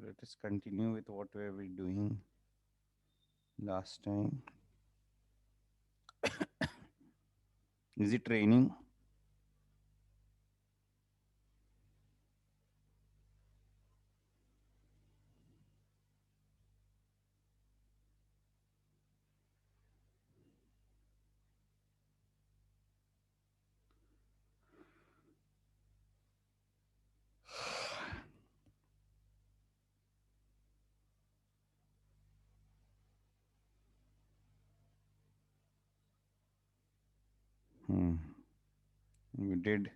Let us continue with what we were doing last time. Is it raining? Hmm. We did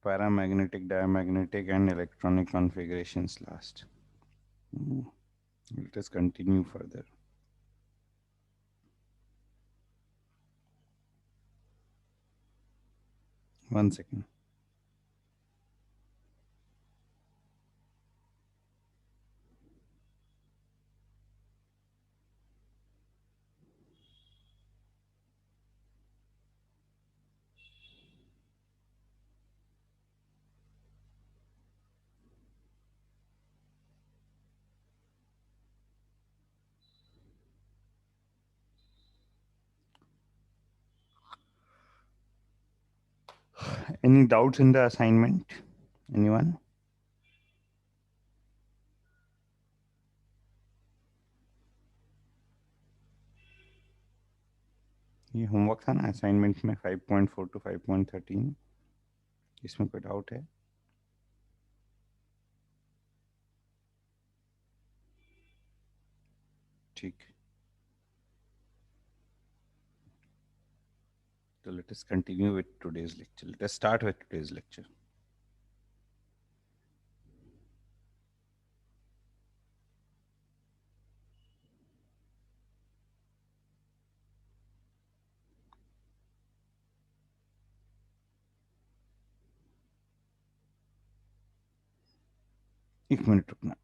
paramagnetic, diamagnetic, and electronic configurations last. Hmm. Let us continue further. One second. Any doubts in the assignment? Anyone? ये homework था ना assignment में 5.4 to 5.13. इसमें कोई doubt है? ठीक. So let us continue with today's lecture. Let us start with today's lecture. एक minute रुकना.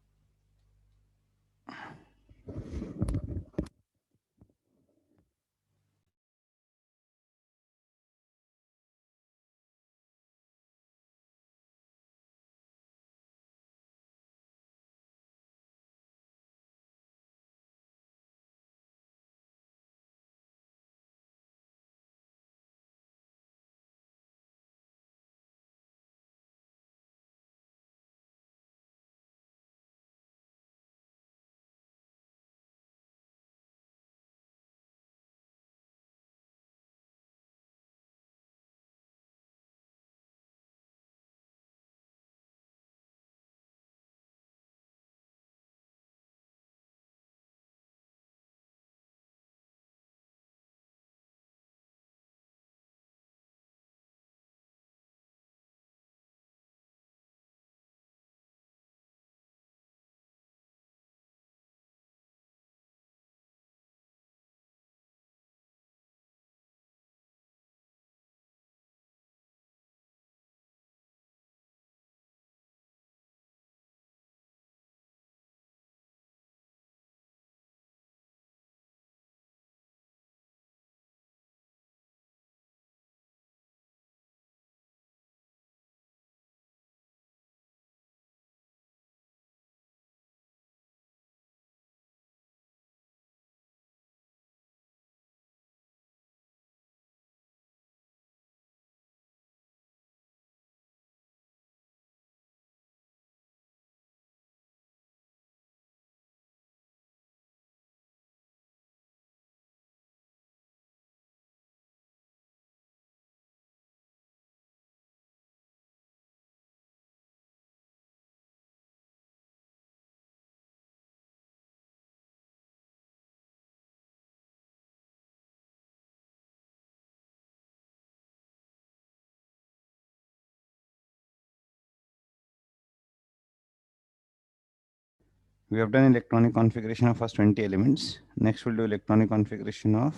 We have done electronic configuration of first 20 elements. Next, we'll do electronic configuration of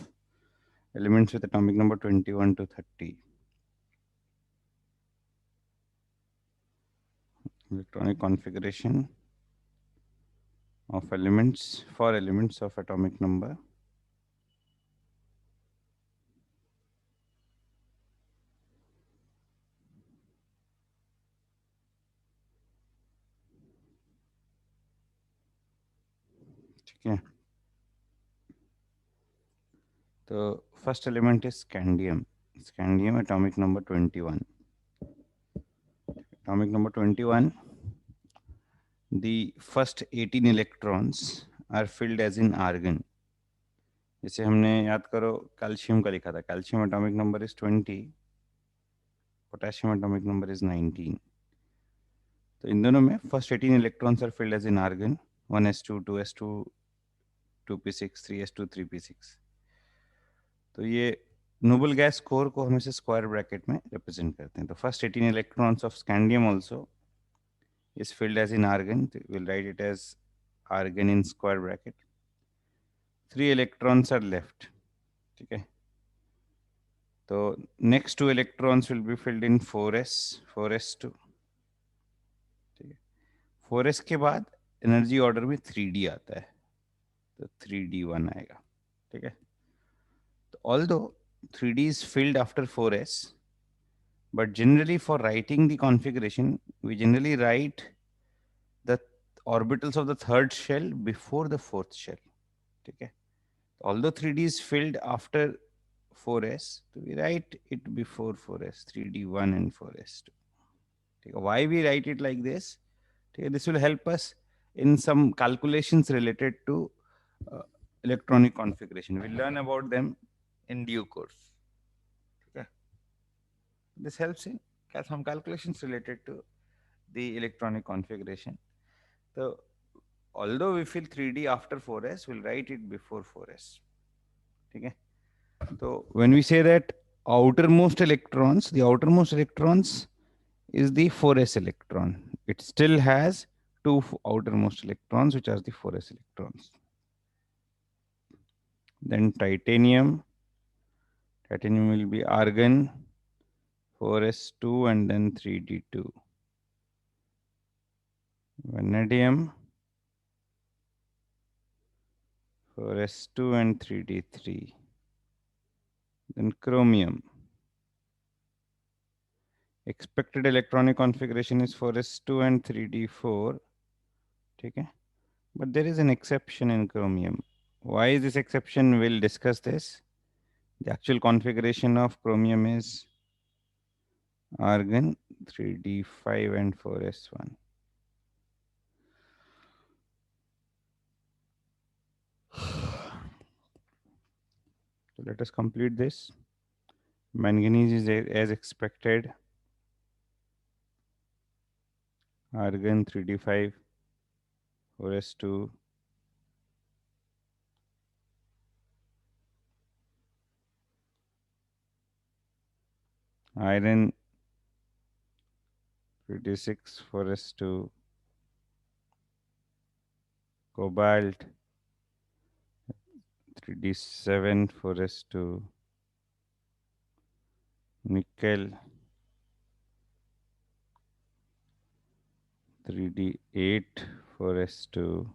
elements with atomic number 21 to 30. Electronic configuration of elements for elements of atomic number है। तो first element is scandium, scandium atomic number 21, atomic number 21, the first 18 electrons are filled as in argon. जैसे हमने याद करो calcium का लिखा था, calcium atomic number is 20, potassium atomic number is 19। तो इन दोनों में first 18 electrons are filled as in argon, 1s2 2s2 2p6 3s2 3p6। तो ये नोबल गैस कोर को हमेशा स्क्वायर ब्रैकेट में रिप्रेजेंट करते हैं। तो first 18 electrons of scandium also is filled as in argon. We'll write it as argon in square bracket. 3 electrons are left. Okay. So next 2 electrons will be filled in 4s 4s2। 4s के बाद energy order में 3d आता है, तो 3d1 आएगा। ठीक है। तो although 3d is filled after 4s, but generally for writing the configuration we generally write the orbitals of the third shell before the fourth shell। ठीक है। Although 3d is filled after 4s, so we write it before 4s, 3d1 and 4s2। Why we write it like this? This will help us in some calculations related to uh, electronic configuration. We'll learn about them in due course। Okay. This helps in some calculations related to the electronic configuration। So although we fill 3d after 4s, we'll write it before 4s। Okay. So when we say that outermost electrons, the outermost electrons is the 4s electron. It still has two outermost electrons, which are the 4s electrons. Then titanium will be argon, 4s2 and then 3d2. Vanadium, 4s2 and 3d3. Then chromium. Expected electronic configuration is 4s2 and 3d4. Okay. But there is an exception in chromium. Why is this exception? We'll discuss this. The actual configuration of chromium is argon 3d5 and 4s1. So let us complete this. Manganese is as expected, argon 3d5 4s2, iron 3d6 4s2, cobalt 3d7 4s2, nickel 3d8 4s2,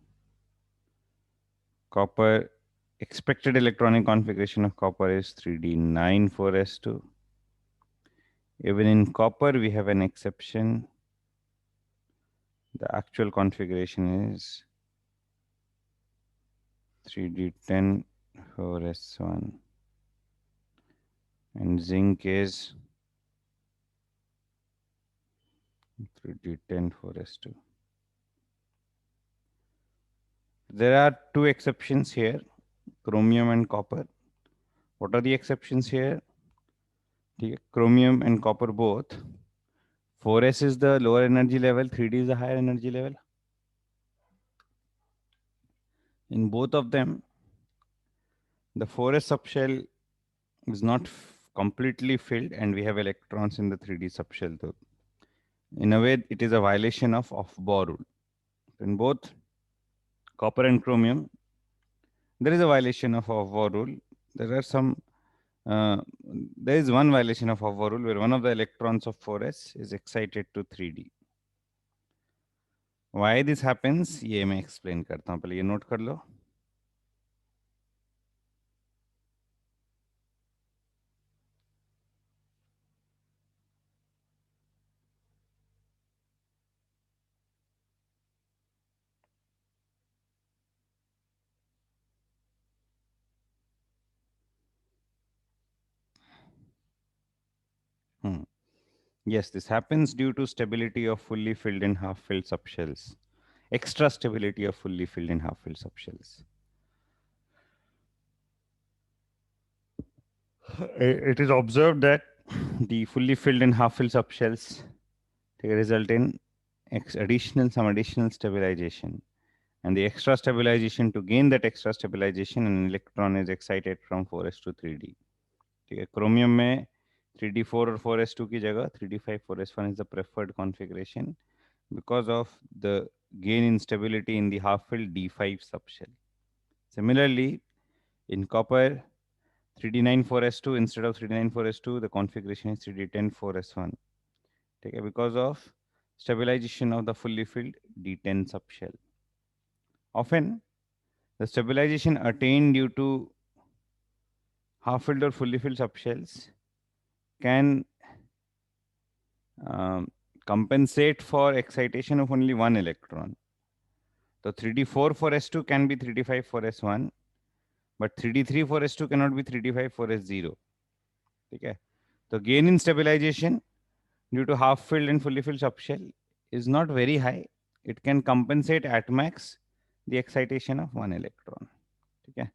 copper, expected electronic configuration of copper is 3d9 4s2. Even in copper we have an exception. The actual configuration is 3d10 4s1, and zinc is 3d10 4s2. There are two exceptions here, chromium and copper. What are the exceptions here? Chromium and copper both. 4s is the lower energy level, 3d is the higher energy level. In both of them, the 4s subshell is not completely filled and we have electrons in the 3d subshell though. In a way, it is a violation of Bohr rule. In both copper and chromium, there is a violation of Bohr rule. There are some, there is one violation of Bohr rule where one of the electrons of 4s is excited to 3d. Why this happens? ये मैं explain करता हूँ, पहले ये note कर लो। Yes, this happens due to stability of fully filled and half filled subshells. Extra stability of fully filled and half filled subshells. It is observed that the fully filled and half filled subshells result in some additional stabilization. And the extra stabilization, to gain that extra stabilization, an electron is excited from 4s to 3d. ठीक है, chromium में 3d4 और 4s2 की जगह 3d5 4s1 is the preferred configuration because of the gain in stability in the half-filled d5 subshell. Similarly, in copper 3d9 4s2 instead of 3d9 4s2, the configuration is 3d10 4s1. ठीक है, because of stabilization of the fully filled d10 subshell. Often, the stabilization attained due to half-filled or fully filled subshells can compensate for excitation of only one electron. So 3d4 for s2 can be 3d5 for s1, but 3d3 for s2 cannot be 3d5 for s0. Okay. So gain in stabilization due to half-filled and fully filled subshell is not very high. It can compensate at max the excitation of one electron. Okay.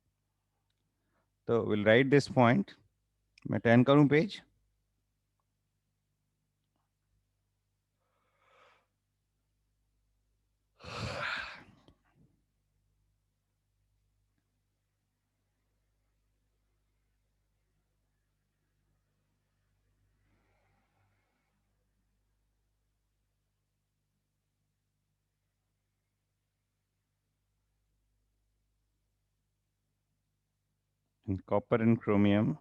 So we'll write this point. मैं turn करूं page. In copper and chromium,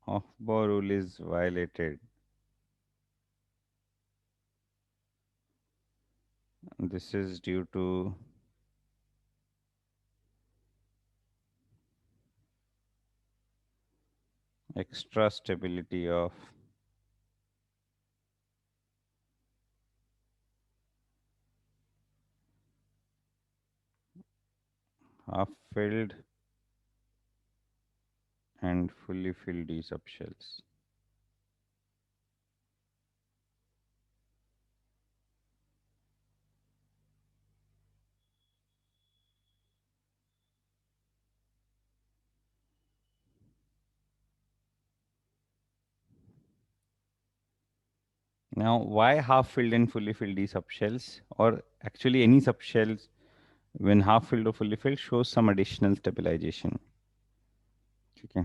Hofbauer rule is violated. This is due to extra stability of half-filled and fully filled D subshells. Now, why half-filled and fully filled D subshells, or actually any subshells when half-filled or fully filled shows some additional stabilization? Okay.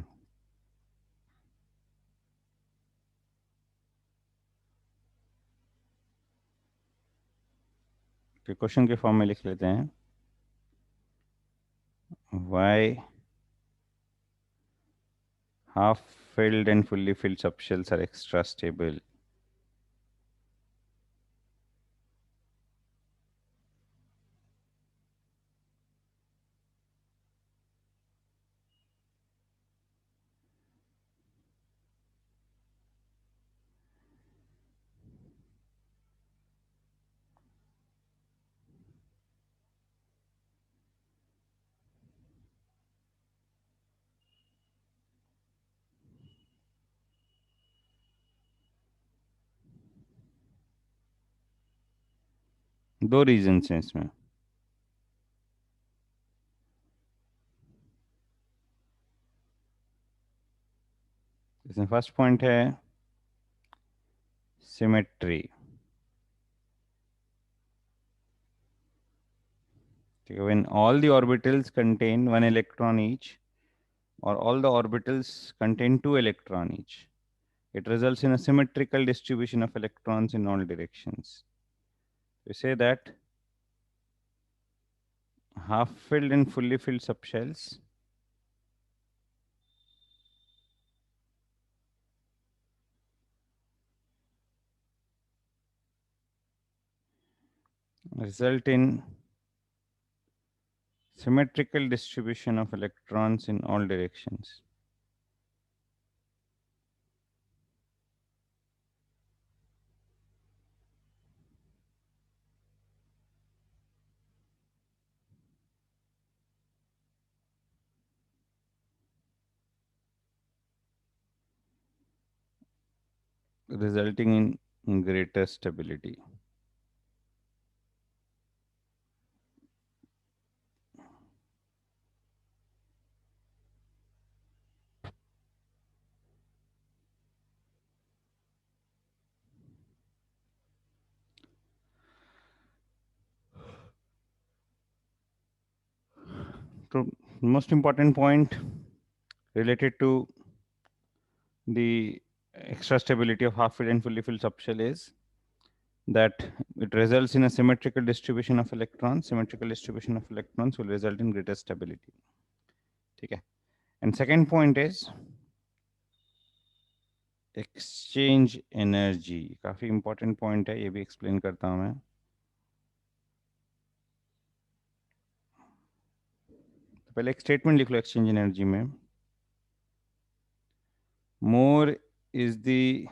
Question के form में लिख लेते हैं. Why half-filled and fully filled subshells are extra stable? दो reasons हैं इसमें. इसमें first point है symmetry. When all the orbitals contain one electron each, or all the orbitals contain two electron each, it results in a symmetrical distribution of electrons in all directions. We say that half-filled and fully filled subshells result in symmetrical distribution of electrons in all directions. resulting in greater stability. So most important point related to the extra stability of half filled and fully filled subshell is that it results in a symmetrical distribution of electrons. Symmetrical distribution of electrons will result in greater stability. Okay. And second point is exchange energy. काफी important point है, ये भी explain करता हूँ मैं. तो पहले एक statement लिख लो exchange energy में. More is the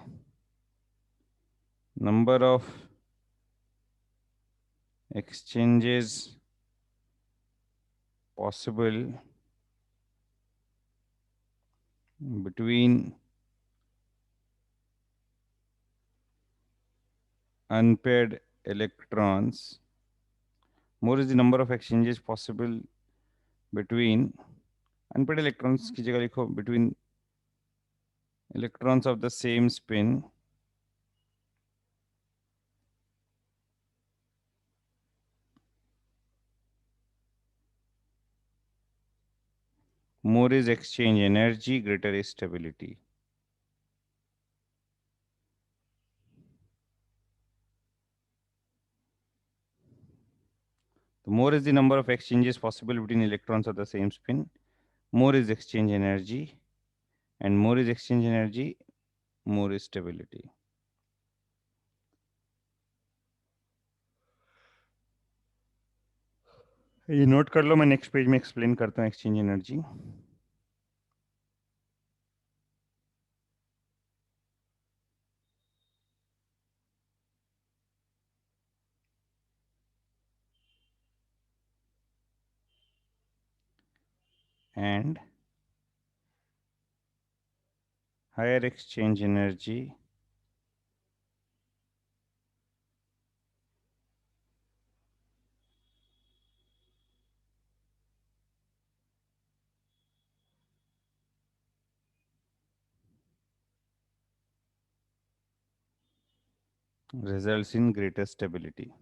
number of exchanges possible between unpaired electrons. More is the number of exchanges possible between unpaired electrons की जगह लिखो between electrons of the same spin more is exchange energy, greater is stability. The more is the number of exchanges possible between electrons of the same spin, more is exchange energy, and more is exchange energy, more is stability. ये note कर लो, मैं next page में explain करता हूँ exchange energy. And higher exchange energy results in greater stability.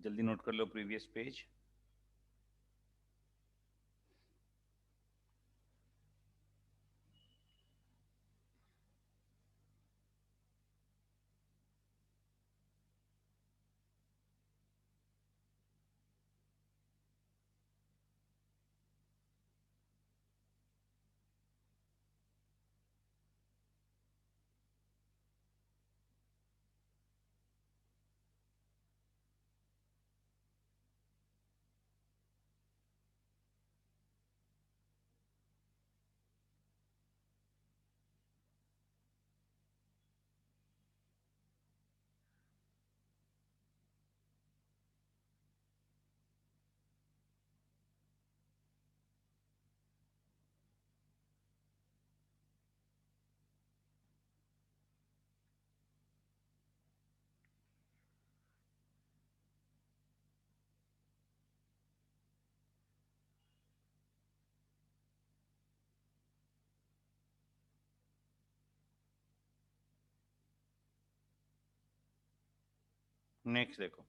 जल्दी note कर लो previous page. Next देखो.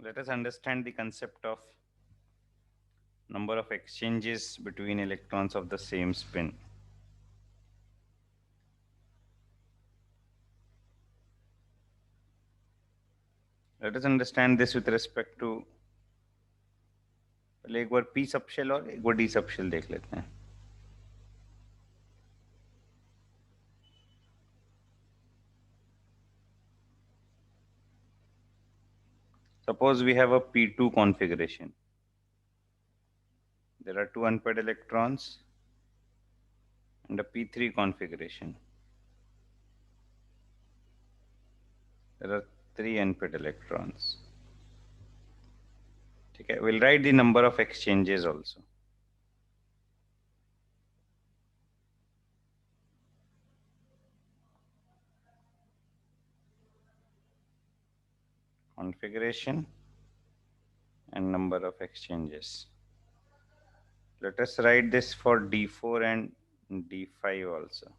Let us understand the concept of number of exchanges between electrons of the same spin. Let us understand this with respect to, पहले एक बार p subshell और एक बार d subshell देख लेते हैं. Suppose we have a p2 configuration. There are two unpaired electrons and a p3 configuration. There are three unpaired electrons. Okay, we'll write the number of exchanges also. Configuration and number of exchanges. Let us write this for D4 and D5 also.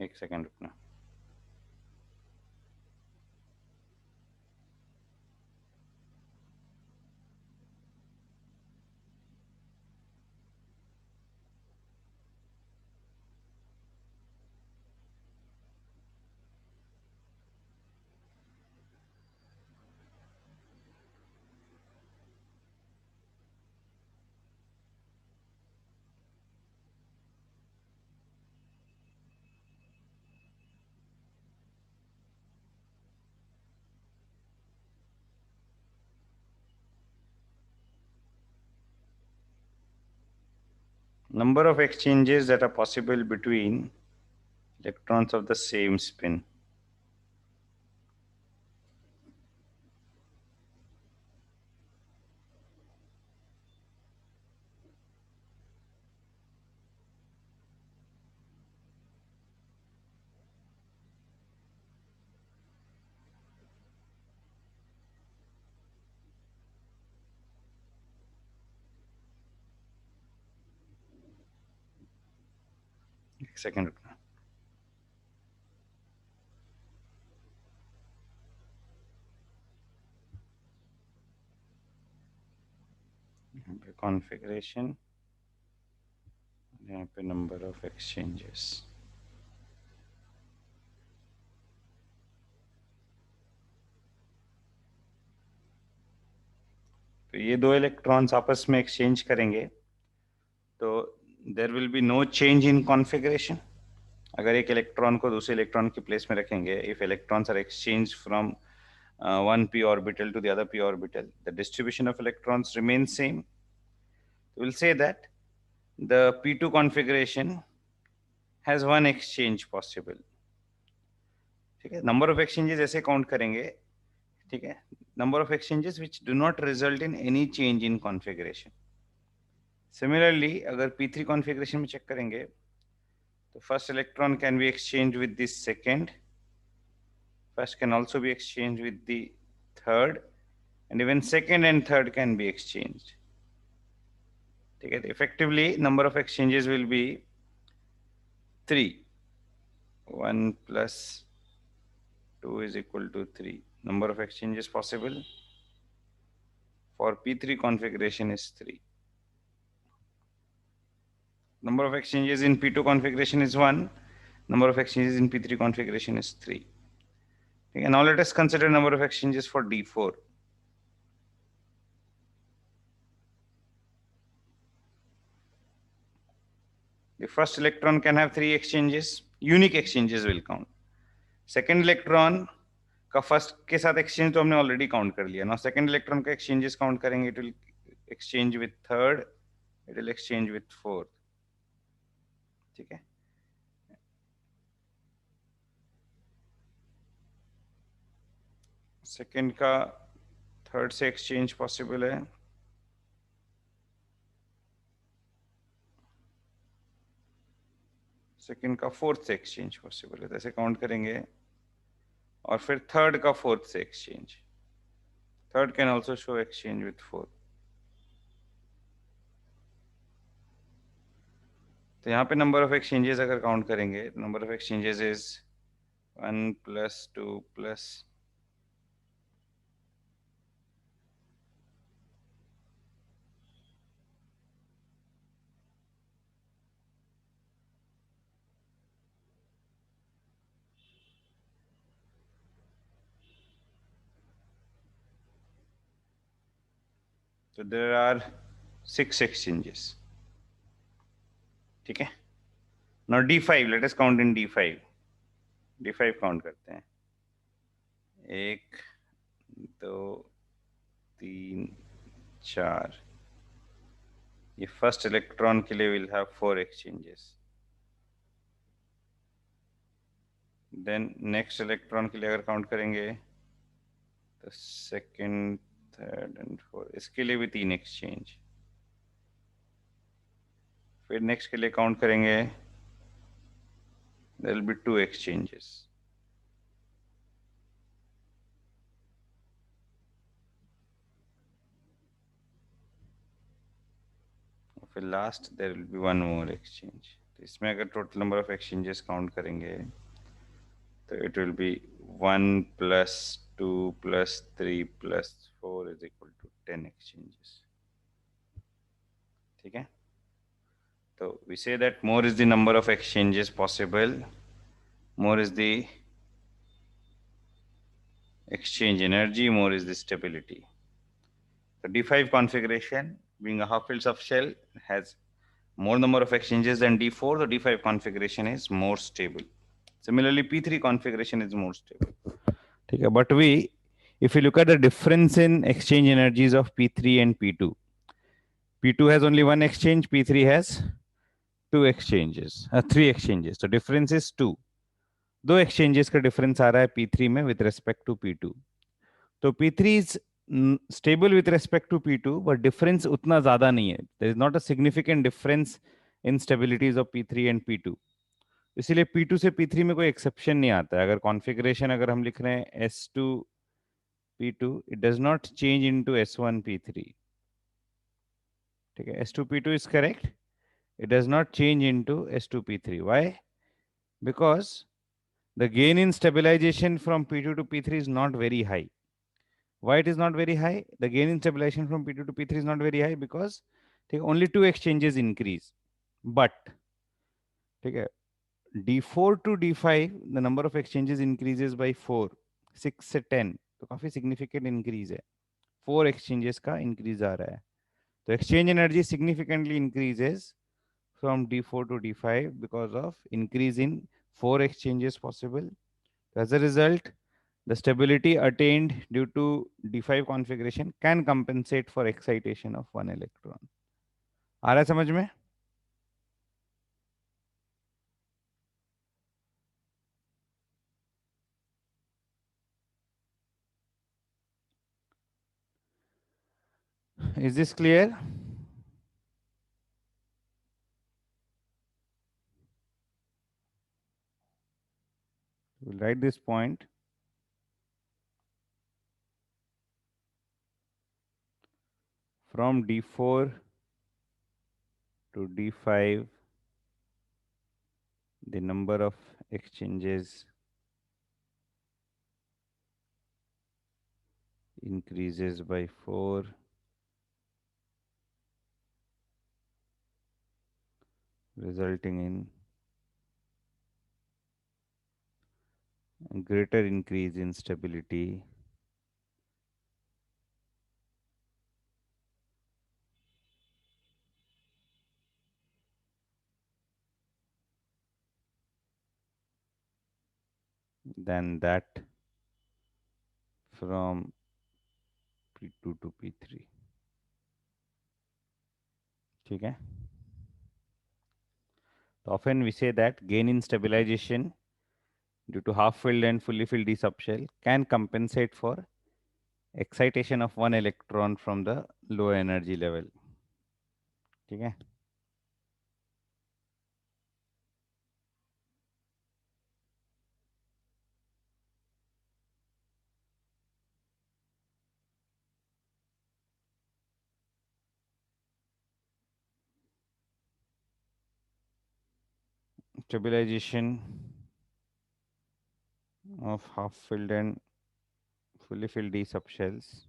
एक second रुकना. Number of exchanges that are possible between electrons of the same spin. एक second रुकना. यहाँ पे configuration, यहाँ पे number of exchanges. तो ये दो इलेक्ट्रॉन्स आपस में एक्सचेंज करेंगे तो there will be no change in configuration. अगर एक इलेक्ट्रॉन को दूसरे इलेक्ट्रॉन की प्लेस में रखेंगे, if electrons are exchange from one p orbital to the other p orbital, the distribution of electrons remains same. We'll say that the p2 configuration has one exchange possible. ठीक है. Number of exchanges ऐसे count करेंगे. ठीक है. Number of exchanges which do not result in any change in configuration. Similarly, अगर p3 configuration में check करेंगे तो first electron can be exchanged with the second, first can also be exchanged with the third, and even second and third can be exchanged. ठीक है. Effectively, number of exchanges will be 3. 1 plus 2 is equal to 3. Number of exchanges possible for p3 configuration is 3. Number of exchanges in p2 configuration is 1. Number of exchanges in p3 configuration is 3. Okay, now let us consider number of exchanges for d4. The first electron can have 3 exchanges. Unique exchanges will count. Second electron का first के साथ exchange तो हमने already count कर लिया ना. Second electron का exchanges count करेंगे. It will exchange with third, it will exchange with fourth. ठीक है. सेकंड का थर्ड से एक्सचेंज पॉसिबल है. सेकंड का फोर्थ से एक्सचेंज पॉसिबल है. तो ऐसे काउंट करेंगे. और फिर थर्ड का फोर्थ से exchange. Third can also show exchange with fourth. तो यहाँ पे नंबर ऑफ एक्सचेंजेस अगर काउंट करेंगे, नंबर ऑफ एक्सचेंजेस इज 1 + 2 + तो देयर आर 6 exchanges. ठीक है. Now D5, let us count in D5. D5 count करते हैं. 1 2 3 4. ये फर्स्ट इलेक्ट्रॉन के लिए will have 4 exchanges. Then next electron के लिए अगर काउंट करेंगे तो सेकंड, थर्ड एंड फोर्थ, इसके लिए भी 3 एक्सचेंज. फिर नेक्स्ट के लिए काउंट करेंगे, देयर विल बी 2 exchanges. फिर last there will be 1 more exchange. तो इसमें अगर total number of exchanges count करेंगे तो it will be 1 + 2 + 3 + 4 is equal to 10 exchanges. ठीक है. तो we say that more is the number of exchanges possible, more is the exchange energy, more is the stability. The D5 configuration, being a half-filled subshell, has more number of exchanges than D4. The D5 configuration is more stable. Similarly, P3 configuration is more stable. Okay, but if you look at the difference in exchange energies of P3 and P2, P2 has only one exchange, P3 has two exchanges, three exchanges. So difference is 2. दो exchanges का difference आ रहा है P3 में with respect to P2. तो P3 is stable with respect to P2, but difference उतना ज़्यादा नहीं है. There is not a significant difference in stabilities of P3 and P2. इसीलिए P2 से P3 में कोई exception नहीं आता है. अगर configuration अगर हम लिख रहे हैं S2 P2, it does not change into S1 P3. ठीक है. S2 P2 is correct. It does not change into S2 P3. Why? Because the gain in stabilization from P2 to P3 is not very high. Why it is not very high? The gain in stabilization from P2 to P3 is not very high because only 2 exchanges increase. But D4 to D5, the number of exchanges increases by 4, 6 से 10. तो काफी significant increase है. 4 exchanges का increase आ रहा है. तो exchange energy significantly increases from D4 to D5 because of increase in 4 exchanges possible. As a result, the stability attained due to D5 configuration can compensate for excitation of one electron. आ रहा है समझ में? Is this clear? We'll write this point. From D4 to D5, the number of exchanges increases by 4, resulting in a greater increase in stability than that from P2 to P3. ठीक है? Often we say that gain in stabilization due to half-filled and fully filled d subshell can compensate for excitation of one electron from the low energy level. ठीक है? stabilization of half filled and fully filled D subshells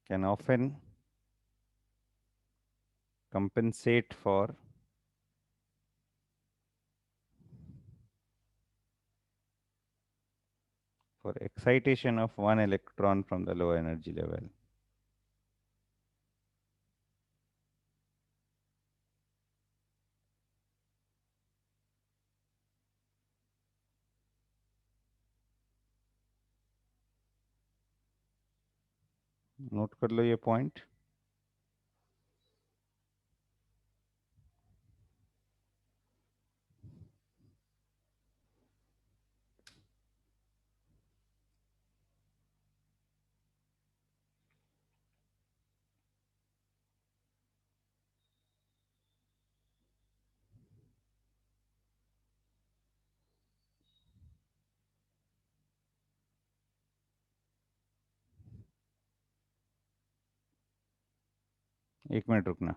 can often compensate for excitation of one electron from the low energy level. Note कर लो ये point. एक minute रुकना.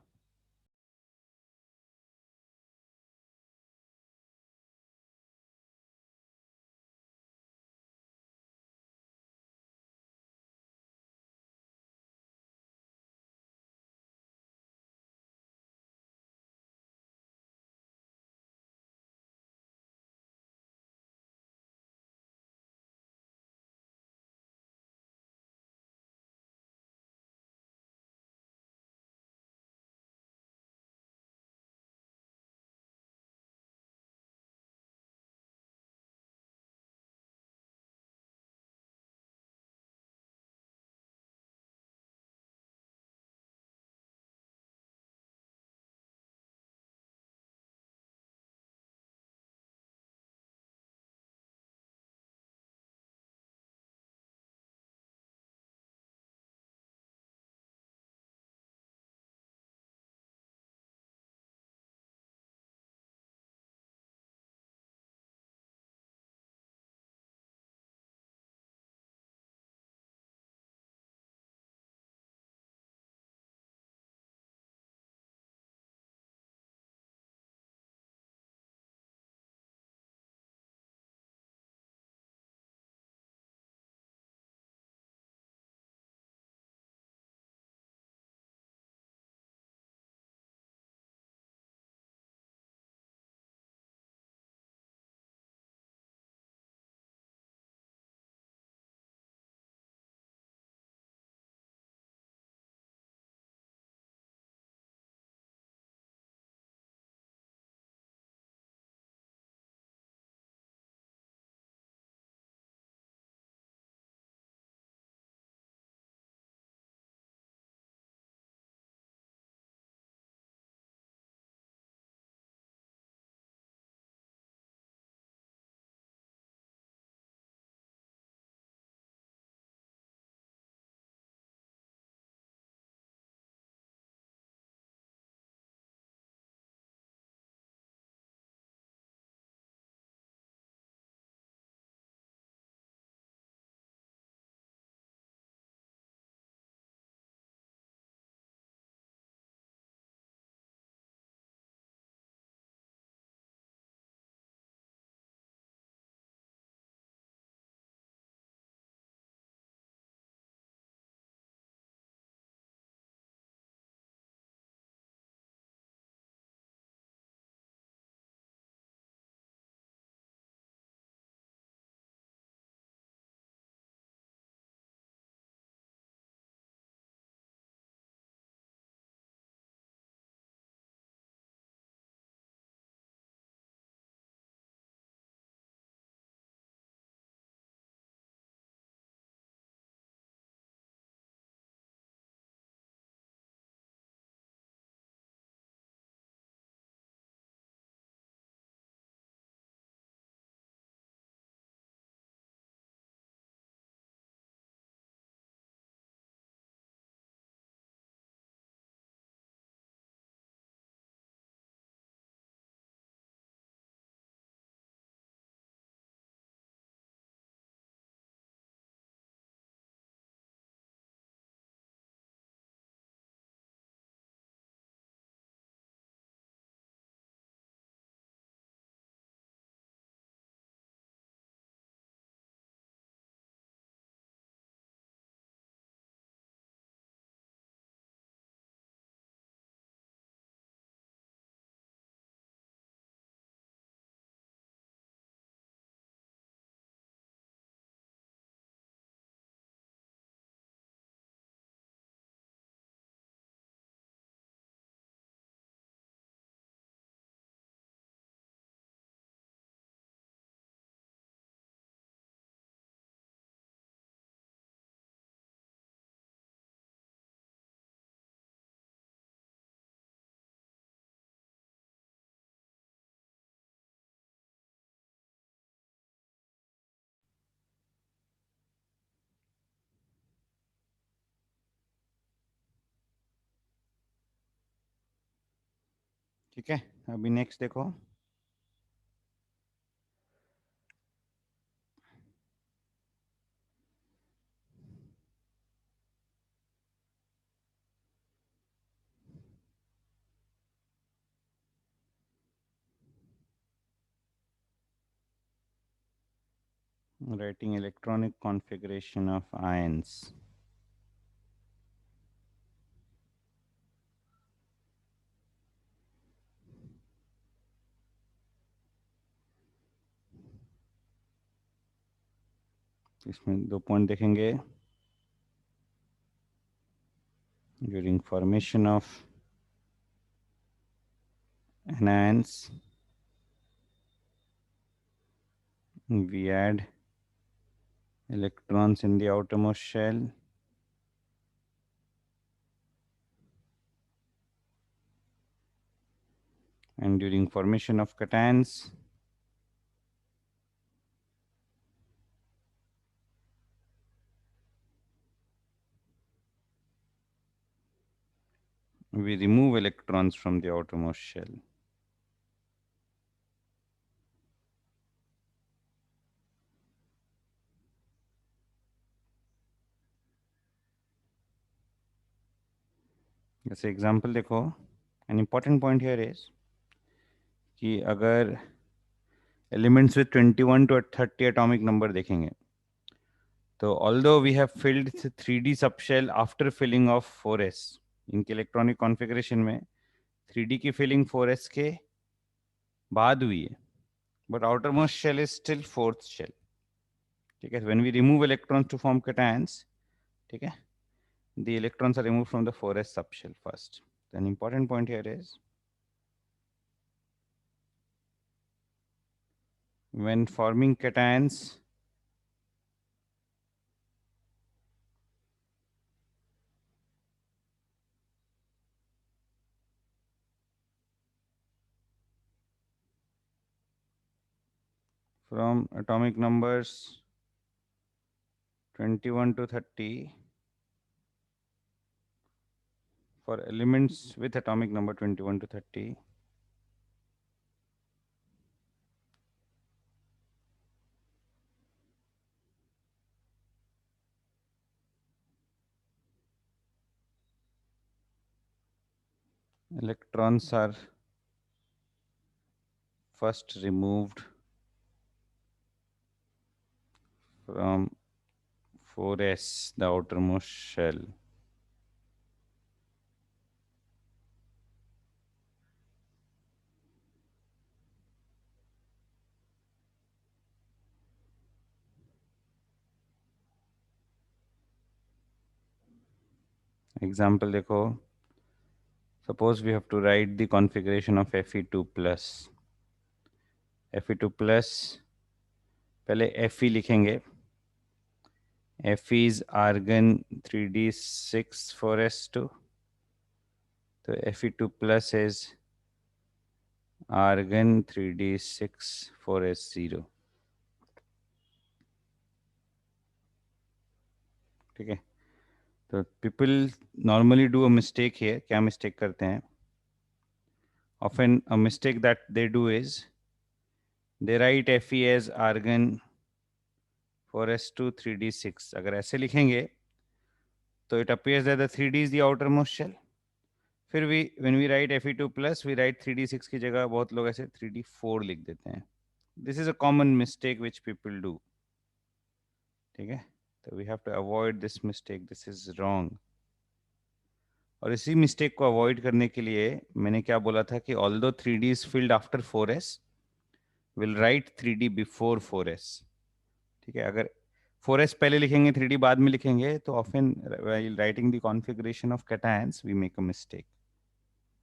ठीक है, अभी next देखो। Writing electronic configuration of ions. इसमें दो पॉइंट देखेंगे। During formation of anions, we add electrons in the outermost shell. And during formation of cations, we remove electrons from the outermost shell. जैसे example देखो, an important point here is कि अगर elements with 21 to 30 atomic number देखेंगे, तो although we have filled 3D subshell after filling of 4s, इनके electronic configuration में 3D की filling 4s के बाद हुई है, but outermost shell is still fourth shell. ठीक है, when we remove electrons to form cations, ठीक है, the electrons are removed from the 4s subshell first. An important point here is when forming cations, from atomic numbers 21 to 30, for elements with atomic number 21 to 30, electrons are first removed from 4s, the outermost shell. Example देखो, suppose we have to write the configuration of Fe2 plus. Fe2 plus, पहले Fe लिखेंगे. Fe is argon 3d6 4s2. तो Fe2 plus is argon 3d6 4s0. ठीक है, तो people normally do a mistake here. क्या mistake करते हैं? Often a mistake that they do is they write Fe as argon 4s2 3d6. अगर ऐसे लिखेंगे तो it appears that the 3d is the outermost shell. फिर when we write Fe2 plus, we write 3d6 की जगह बहुत लोग ऐसे 3d4 लिख देते हैं. This is a common mistake which people do. ठीक है, तो we have to avoid this mistake. This is wrong. और इसी मिस्टेक को अवॉइड करने के लिए मैंने क्या बोला था कि although 3d is filled after 4s, we'll write 3d before 4s. ठीक है, अगर 4s पहले लिखेंगे 3d बाद में लिखेंगे तो often while writing the configuration of cations we make a mistake.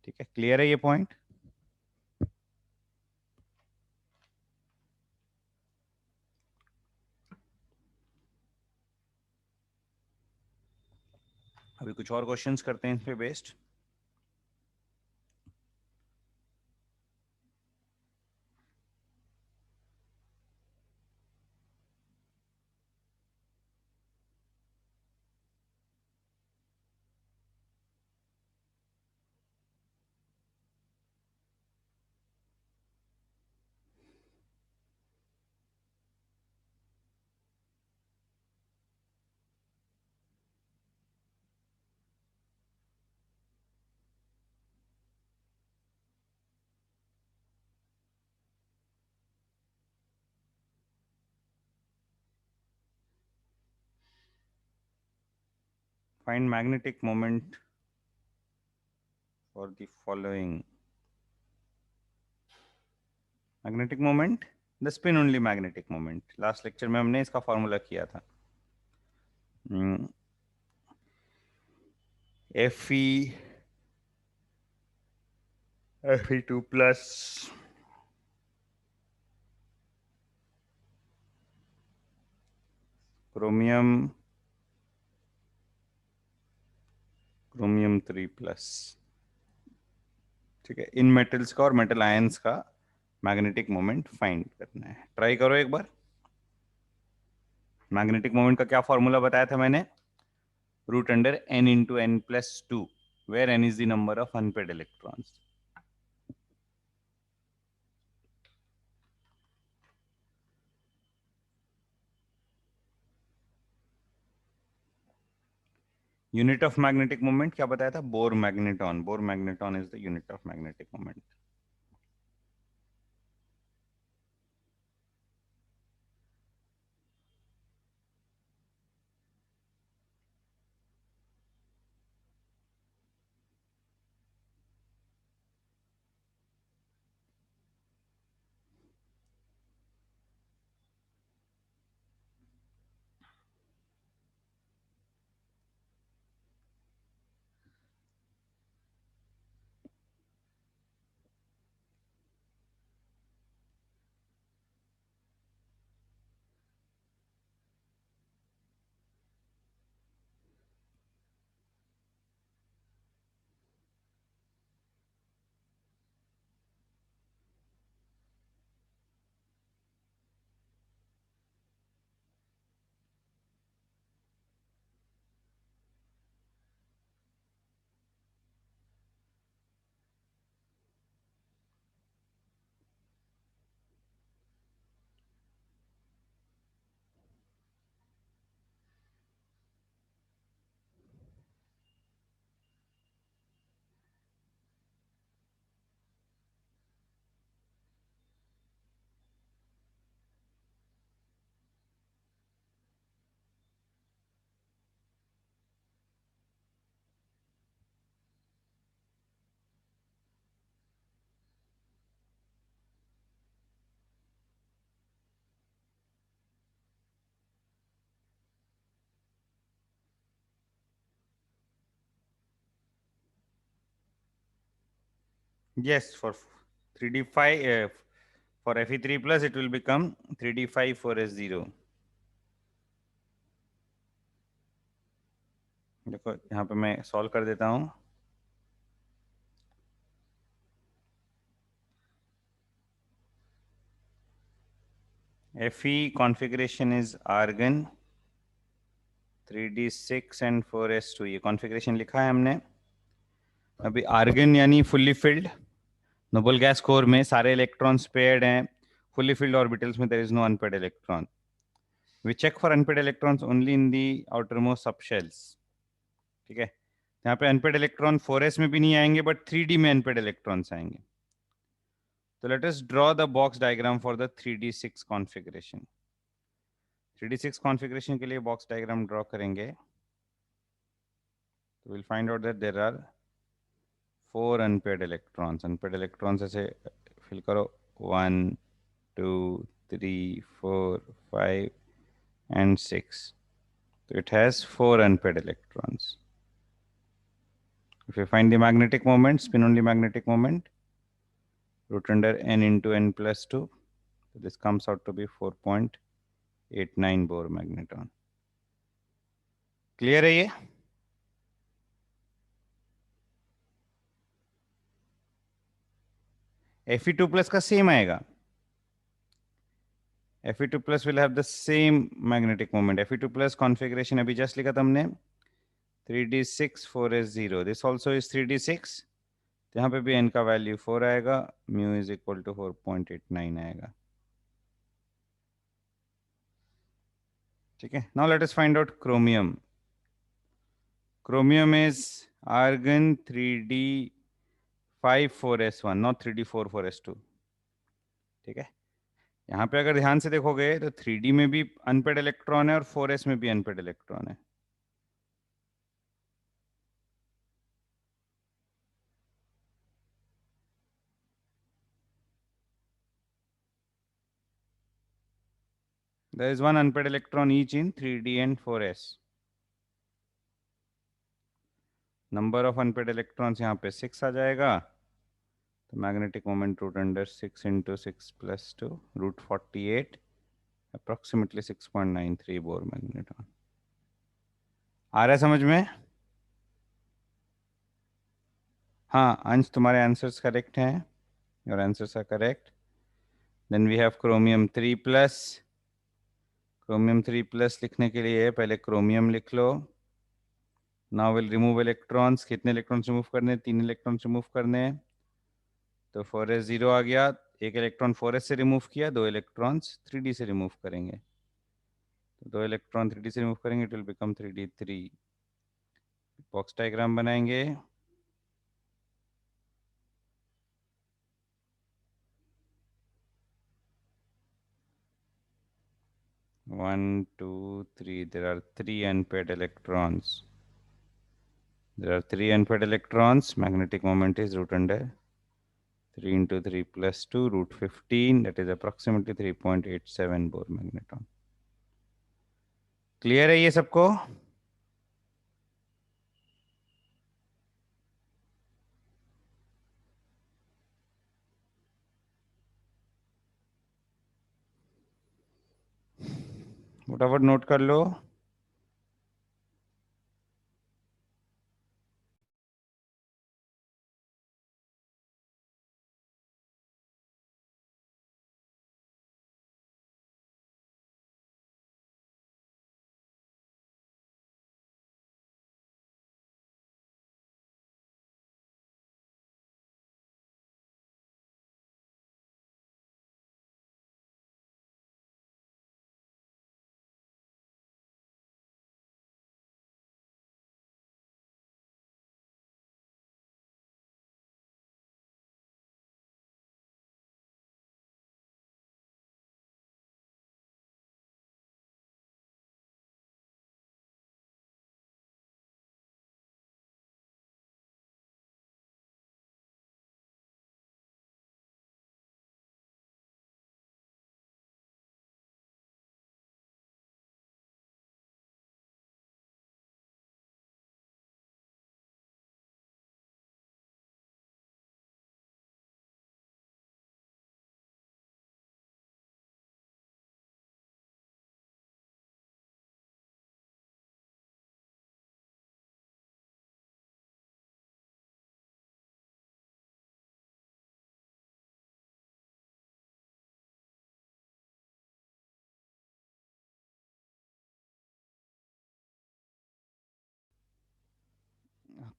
ठीक है, क्लियर है ये पॉइंट? अभी कुछ और क्वेश्चंस करते हैं इस पे based. Find magnetic moment for the following magnetic moment, the spin only magnetic moment. Last lecture में हमने इसका फॉर्मूला किया था, Fe2 प्लस क्रोमियम 3 प्लस। ठीक है, इन मेटल्स का और मेटल आयंस का मैग्नेटिक मोमेंट फाइंड करना है। ट्राई करो एक बार। मैग्नेटिक मोमेंट का क्या फॉर्मूला बताया था मैंने? Root under n into n plus 2, where n is the number of unpaired electrons. Unit of magnetic moment क्या बताया था? Bohr magneton. Bohr magneton is the unit of magnetic moment. Yes, for 3d5, for Fe3 plus it will become 3d5 4s0। देखो यहाँ पे मैं solve कर देता हूँ। Fe configuration is argon 3d6 and 4s2, ये कॉन्फ़िगरेशन लिखा है हमने। अभी आर्गन यानी fully filled, noble gas core में सारे इलेक्ट्रॉन्स पेयर्ड हैं। फुल्ली फिल्ड ऑर्बिटल्स में there is no unpaired electron. We check for unpaired electrons only in the outermost subshells. ठीक है, यहाँ पे अनपेड इलेक्ट्रॉन 4s में भी नहीं आएंगे, बट 3d में अनपेड इलेक्ट्रॉन्स आएंगे। तो let us draw the box diagram for the 3d6 configuration. 3d6 configuration के लिए बॉक्स डायग्राम ड्रॉ करेंगे। तो will find out that there are 4 unpaired electrons. Unpaired electrons ऐसे फिल करो, 1 2 3 4 5 and 6. So it has 4 unpaired electrons. If you find the magnetic moment, spin only magnetic moment, root under n into n plus 2, so this comes out to be 4.89 Bohr magneton. Clear है ये? Fe2 plus का same आएगा। Fe2 plus will have the same magnetic moment. Fe2 plus configuration अभी just लिखा था हमने, 3d6 4s0. This also is 3d6. तो यहाँ पे भी n का वैल्यू 4 आएगा, म्यू इज इक्वल टू 4.89 आएगा। ठीक है, now let us find out chromium. Chromium is argon 3d5 4s1, not 3d4 4s2। ठीक है, यहाँ पे अगर ध्यान से देखोगे तो 3d में भी अनपेड इलेक्ट्रॉन है और 4s में भी अनपेड इलेक्ट्रॉन है। there is one unpaired electron each in 3d and 4s. Number of unpaired electrons यहाँ पे 6 आ जाएगा, तो magnetic moment root under 6 into 6 + 2 √48, approximately 6.93 Bohr magnetron. आ रहा है समझ में? हाँ अंश, तुम्हारे आंसर्स करेक्ट हैं, your answers are correct. Then we have chromium 3+। Chromium 3+ लिखने के लिए पहले क्रोमियम लिख लो। Now will remove electrons. कितने इलेक्ट्रॉन्स रिमूव करने? 3 इलेक्ट्रॉन्स रिमूव करने। तो 4s 0 आ गया, एक इलेक्ट्रॉन 4s से रिमूव किया, 2 इलेक्ट्रॉन्स 3d से रिमूव करेंगे। तो 2 इलेक्ट्रॉन 3d से रिमूव करेंगे, it will become 3d3। Box diagram बनाएंगे। One, two, three. There are 3 unpaired electrons. There are 3 unpaired electrons. Magnetic moment is root under 3 into 3 plus 2 √15. That is approximately 3.87 Bohr magnetron. Clear है ये सबको? फटाफट note कर लो।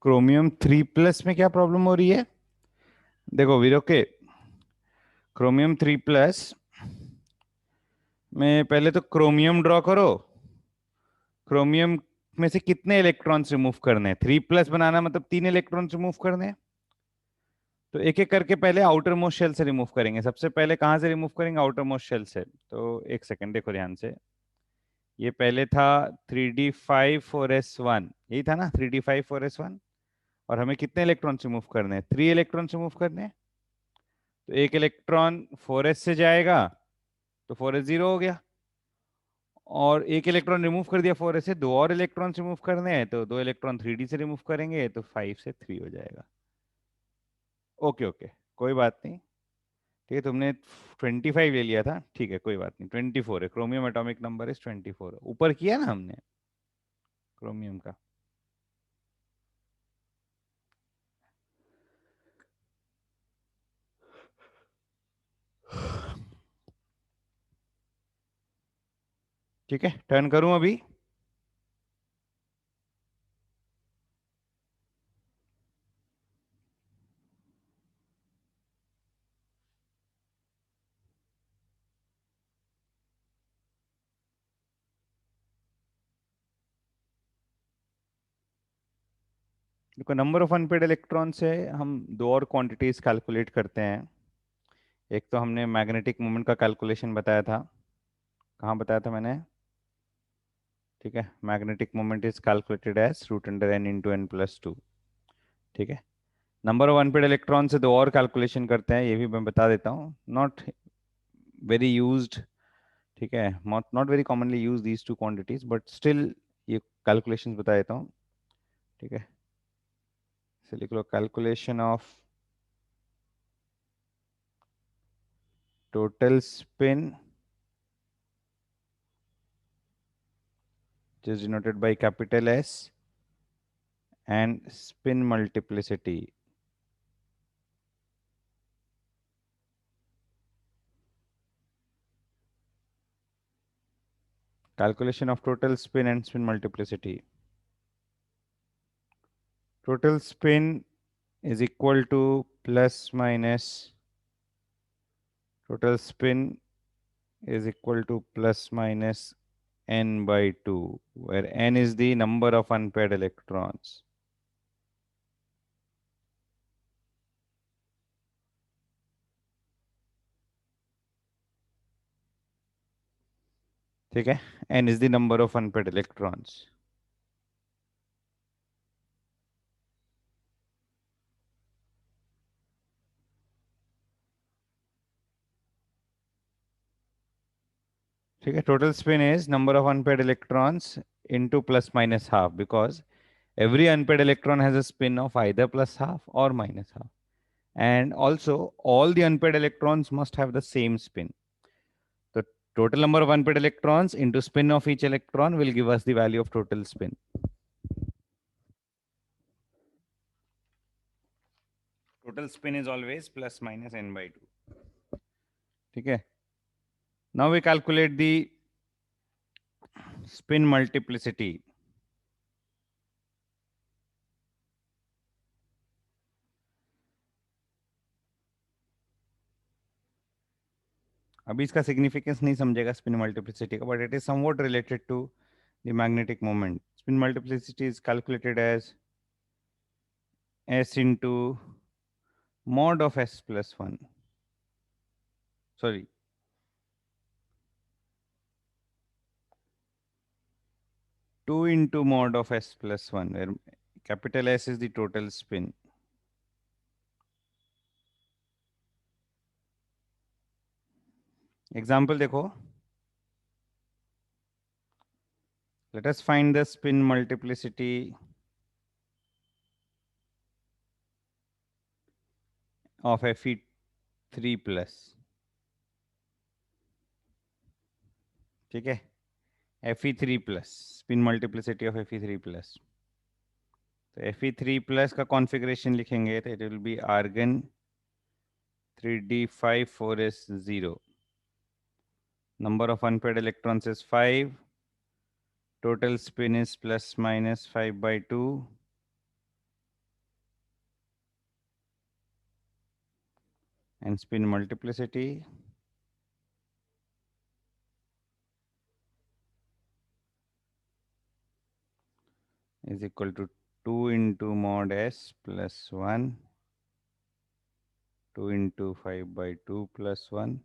Chromium 3+ में क्या problem हो रही है? देखो वीरो के, क्रोमियम 3+ में पहले तो क्रोमियम ड्रॉ करो। क्रोमियम में से कितने इलेक्ट्रॉन्स रिमूव करने हैं? 3+ बनाना मतलब 3 इलेक्ट्रॉन्स रिमूव करने हैं। तो एक एक करके पहले आउटर मोस्ट शेल से रिमूव करेंगे। सबसे पहले कहाँ से रिमूव करेंगे? आउटर मोस्ट शेल से। तो एक सेकंड देखो ध्यान से, ये पहले था 3d5 4s1, यही था ना 3d5 4s1। और हमें कितने इलेक्ट्रॉन रिमूव करने हैं? 3 इलेक्ट्रॉन रिमूव करने हैं। तो एक इलेक्ट्रॉन 4s से जाएगा, तो 4s 0 हो गया, और एक इलेक्ट्रॉन रिमूव कर दिया 4s से, 2 और इलेक्ट्रॉन रिमूव करने हैं, तो 2 इलेक्ट्रॉन 3d से रिमूव करेंगे, तो 5 से 3 हो जाएगा। ओके ओके, कोई बात नहीं। ठीक है, तुमने 25 ले लिया था, ठीक है कोई बात नहीं। 24 है, क्रोमियम एटॉमिक नंबर इज 24, ऊपर किया ना हमने क्रोमियम का। ठीक है, टर्न करूं अभी? देखो, नंबर ऑफ अनपेड इलेक्ट्रॉन से हम 2 और क्वांटिटीज कैलकुलेट करते हैं। एक तो हमने मैग्नेटिक मोमेंट का कैलकुलेशन बताया था। कहाँ बताया था मैंने? ठीक है, magnetic moment is calculated as √n × n+2। ठीक है, नंबर ऑफ अनपेड इलेक्ट्रॉन से 2 और कैलकुलेशन करते हैं, ये भी मैं बता देता हूँ, नॉट वेरी यूज्ड। ठीक है, not very commonly use these two quantities, but still ये कैलकुलेशंस बता देता हूँ। ठीक है, से लिख लो calculation of total spin which is denoted by capital S, and spin multiplicity. Calculation of total spin and spin multiplicity. Total spin is equal to plus minus, total spin is equal to plus minus n by 2, where n is the number of unpaired electrons. ठीक है, n is the number of unpaired electrons. ठीक है, total spin is number of unpaired electrons into plus minus half, because every unpaired electron has a spin of either plus half or minus half. And also, all the unpaired electrons must have the same spin. The total number of unpaired electrons into spin of each electron will give us the value of total spin. Total spin is always plus minus n by 2. ठीक है, now we calculate the spin multiplicity. अभी इसका significance नहीं समझेगा spin multiplicity का, but it is somewhat related to the magnetic moment. Spin multiplicity is calculated as s into mod of s plus 1. Sorry, 2 into mod of s plus 1, where capital S is the total spin. Example देखो, let us find the spin multiplicity of Fe3 plus. ठीक है, Fe3 plus, spin multiplicity of Fe3 plus. तो Fe3 plus का configuration लिखेंगे तो it will be argon 3d5 4s0. Number of unpaired electrons is 5. Total spin is plus minus 5 by 2. And spin multiplicity is equal to 2 into mod s plus 1, 2 into 5 by 2 plus 1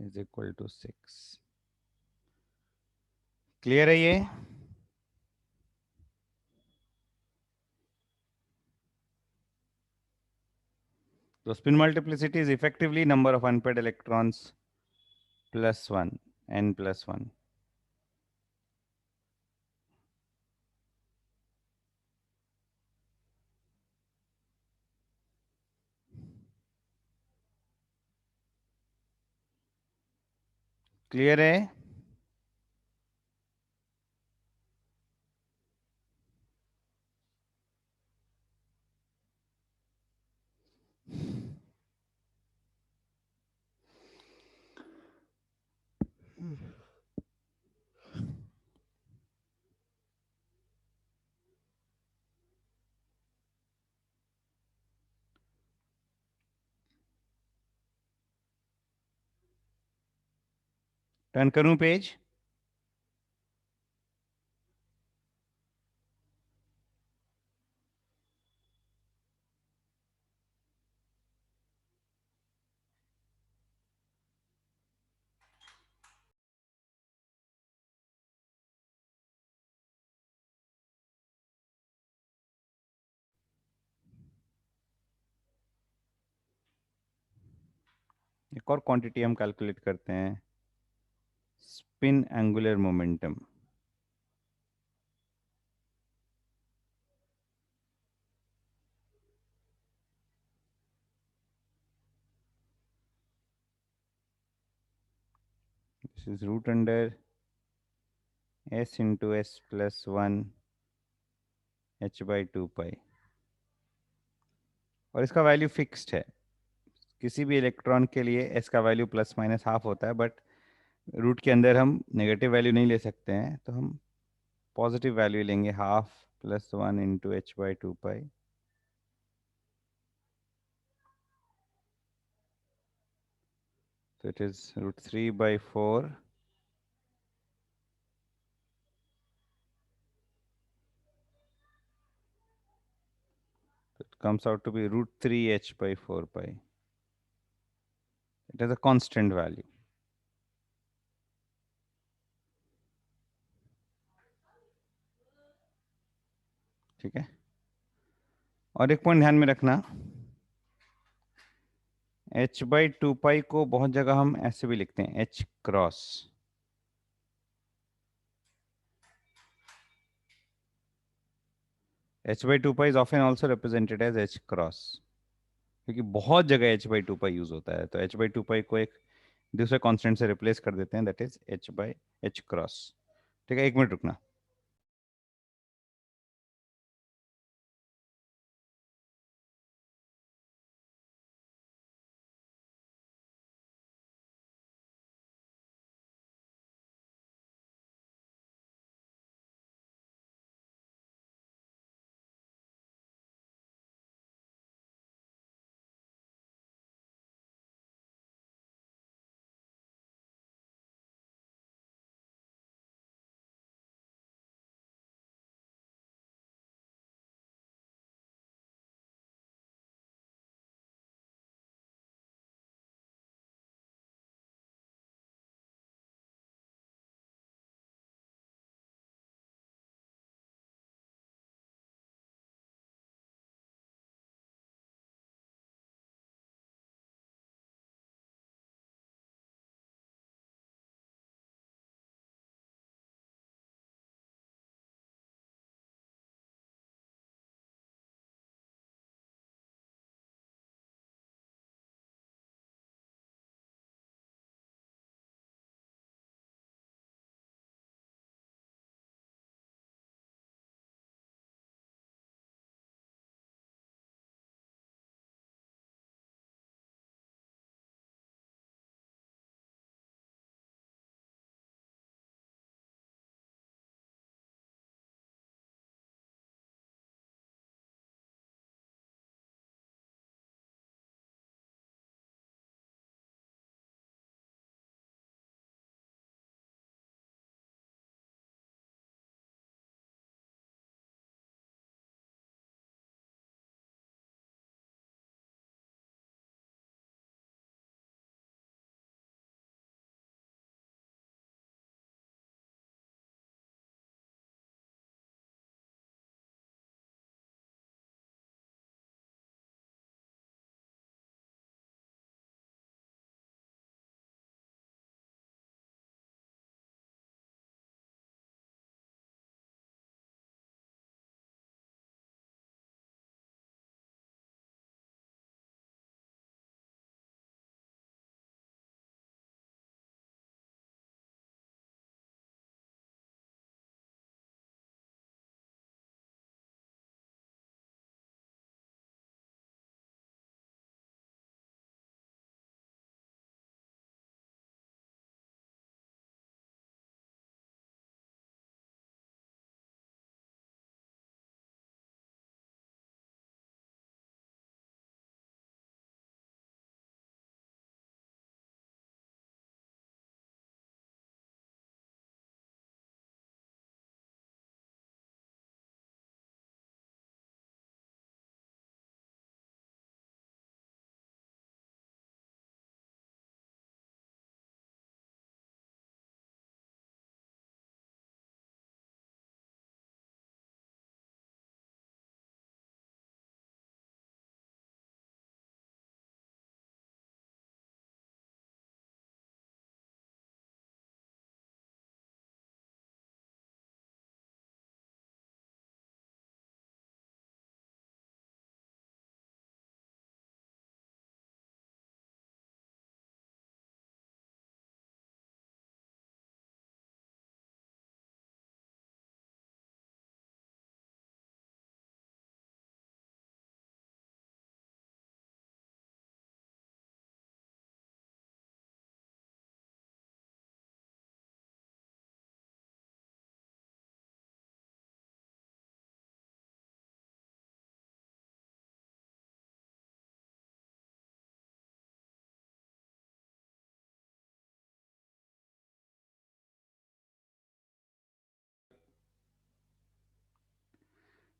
is equal to 6. Clear है ये? So spin multiplicity is effectively number of unpaired electrons plus 1, n plus 1. Clear है? Turn करूं page? एक और quantity हम calculate करते हैं. spin angular momentum. This is root under s into s plus 1 h by 2 pi, और इसका value fixed है. किसी भी इलेक्ट्रॉन के लिए s का वैल्यू प्लस माइनस हाफ होता है, बट रूट के अंदर हम नेगेटिव वैल्यू नहीं ले सकते हैं, तो हम पॉजिटिव वैल्यू लेंगे, half plus 1 into H by 2 pi. So it is root 3 by 4 it comes out to be root 3 h by 4 pi. It has a constant value. ठीक है. और एक पॉइंट ध्यान में रखना, h बाई 2 पाई को बहुत जगह हम ऐसे भी लिखते हैं, h cross. h by 2 pi is often also represented as h cross, क्योंकि बहुत जगह h by 2 pi यूज होता है. तो h by 2 pi को एक दूसरे कांस्टेंट से रिप्लेस कर देते हैं, that is h by h cross. ठीक है, एक मिनट रुकना.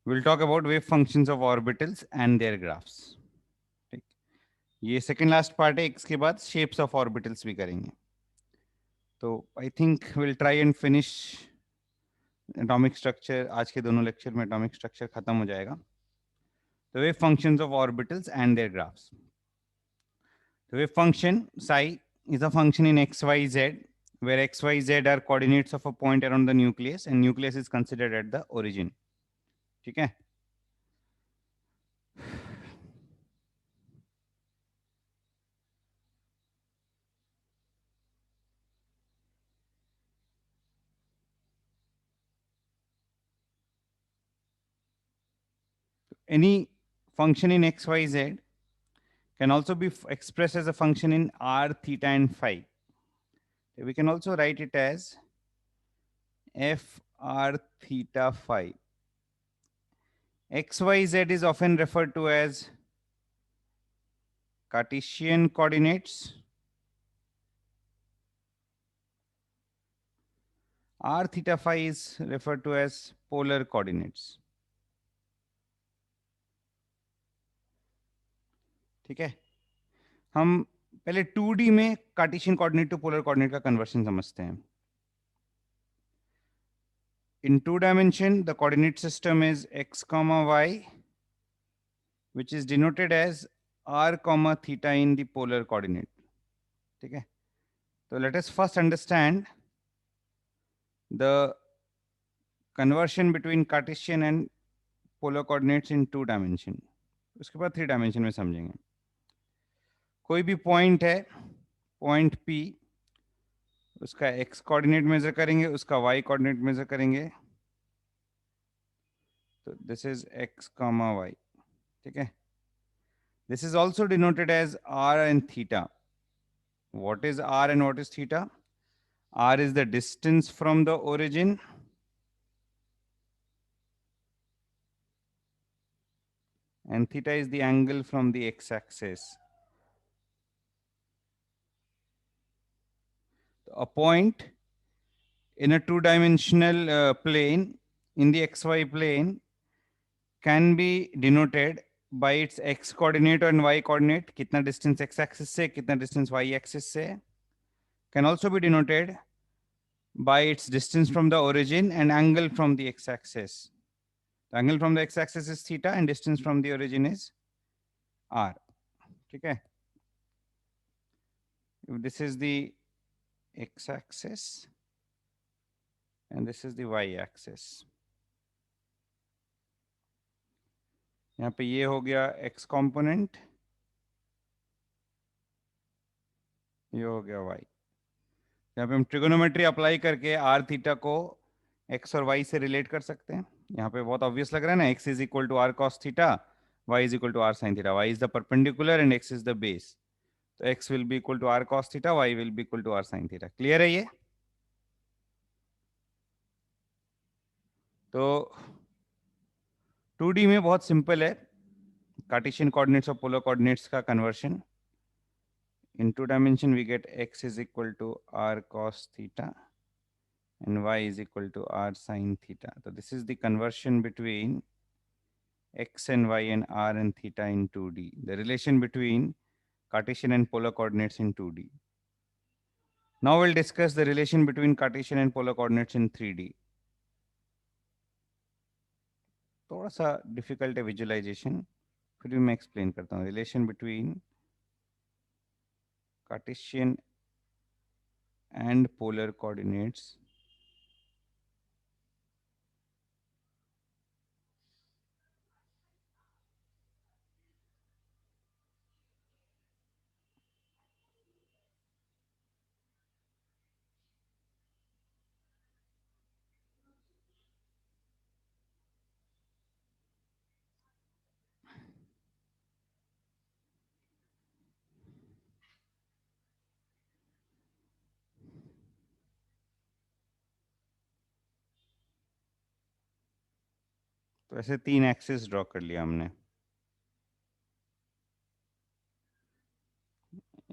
We'll talk about wave functions of orbitals and their graphs. ठीक, ये सेकंड लास्ट पार्ट है. इसके बाद शेप्स ऑफ ऑर्बिटल्स भी करेंगे. तो I think will try and finish atomic structure. आज के दोनों लेक्चर में एटॉमिक स्ट्रक्चर खत्म हो जाएगा. The wave functions of orbitals and their graphs. The wave function psi is a function in x, y, z, where x, y, z are coordinates of a point around the nucleus, and nucleus is considered at the origin. ठीक है. Any function in x, y, z can also be expressed as a function in r, theta, and phi. We can also write it as f r theta phi. X, y, z is often referred to as Cartesian coordinates. R theta phi is referred to as polar coordinates. ठीक है. हम पहले 2D में Cartesian coordinate to polar coordinate का conversion समझते हैं. In 2 dimension, the coordinate system is x comma y, which is denoted as r comma theta in the polar coordinate. ठीक है. So let us first understand the conversion between Cartesian and polar coordinates in 2 dimension. उसके बाद 3 dimension में समझेंगे. कोई भी point है, point P, उसका x कोऑर्डिनेट मेजर करेंगे, उसका y कोऑर्डिनेट मेजर करेंगे. तो this is x comma y. ठीक है. This is also denoted as r and theta. What is r and what is theta? R is the distance from the origin, and theta is the angle from the x-axis. A point in a 2 dimensional plane in the xy plane can be denoted by its x coordinate and y coordinate. कितना distance x-axis से, कितना distance y-axis से. Can also be denoted by its distance from the origin and angle from the x-axis. The angle from the x-axis is theta and distance from the origin is r. ठीक है. If this is the x-axis and this is the y-axis. यहाँ पे ये हो गया x component, ये हो गया y. यहाँ पे हम ट्रिगोनोमेट्री अप्लाई करके r थीटा को x और y से रिलेट कर सकते हैं. यहाँ पे बहुत ऑब्वियस लग रहा है ना. x is equal to r cos theta, y is equal to r sin theta. y is the perpendicular and x is the base. तो x will be equal to r cos theta, y will be equal to r sin theta. Clear है ये? तो 2D में बहुत simple है. Cartesian coordinates और polar coordinates का conversion. In 2 dimension, we get x is equal to r cos theta and y is equal to r sin theta. So this is the conversion between x and y and r and theta in 2D. The relation between Cartesian and polar coordinates in 2D. Now we'll discuss the relation between Cartesian and polar coordinates in 3D. थोड़ा सा difficult है visualisation, फिर भी मैं explain करता हूँ. Relation between Cartesian and polar coordinates तो ऐसे 3 एक्सिस ड्रॉ कर लिया हमने.